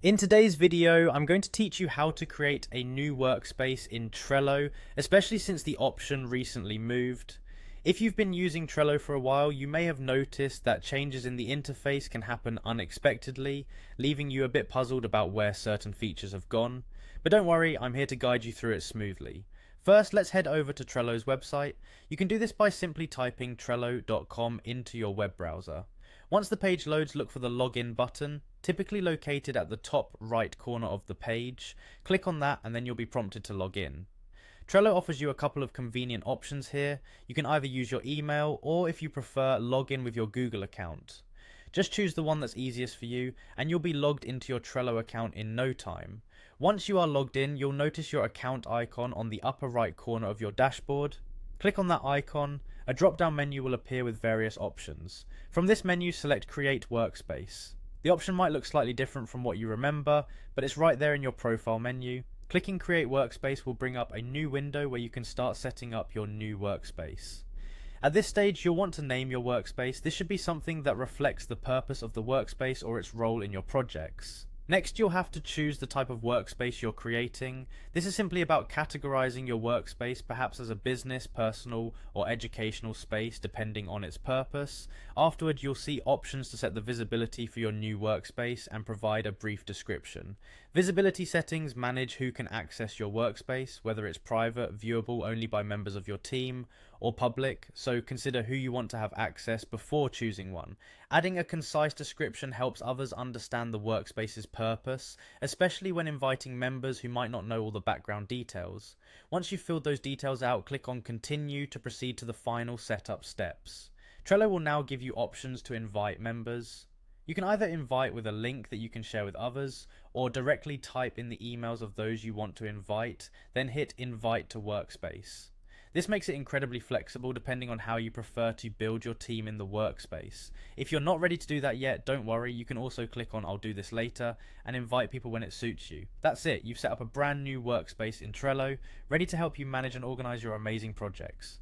In today's video, I'm going to teach you how to create a new workspace in Trello, especially since the option recently moved. If you've been using Trello for a while, you may have noticed that changes in the interface can happen unexpectedly, leaving you a bit puzzled about where certain features have gone. But don't worry, I'm here to guide you through it smoothly. First, let's head over to Trello's website. You can do this by simply typing trello.com into your web browser. Once the page loads, look for the login button, typically located at the top right corner of the page. Click on that and then you'll be prompted to log in. Trello offers you a couple of convenient options here. You can either use your email or, if you prefer, log in with your Google account. Just choose the one that's easiest for you and you'll be logged into your Trello account in no time. Once you are logged in, you'll notice your account icon on the upper right corner of your dashboard. Click on that icon. A drop-down menu will appear with various options. From this menu, select Create Workspace. The option might look slightly different from what you remember, but it's right there in your profile menu. Clicking Create Workspace will bring up a new window where you can start setting up your new workspace. At this stage, you'll want to name your workspace. This should be something that reflects the purpose of the workspace or its role in your projects. Next, you'll have to choose the type of workspace you're creating. This is simply about categorizing your workspace, perhaps as a business, personal, or educational space, depending on its purpose. Afterward, you'll see options to set the visibility for your new workspace and provide a brief description. Visibility settings manage who can access your workspace, whether it's private, viewable only by members of your team, or public, so consider who you want to have access before choosing one. Adding a concise description helps others understand the workspace's purpose, especially when inviting members who might not know all the background details. Once you've filled those details out, click on Continue to proceed to the final setup steps. Trello will now give you options to invite members. You can either invite with a link that you can share with others, or directly type in the emails of those you want to invite, then hit Invite to Workspace. This makes it incredibly flexible depending on how you prefer to build your team in the workspace. If you're not ready to do that yet, don't worry, you can also click on I'll do this later and invite people when it suits you. That's it, you've set up a brand new workspace in Trello, ready to help you manage and organize your amazing projects.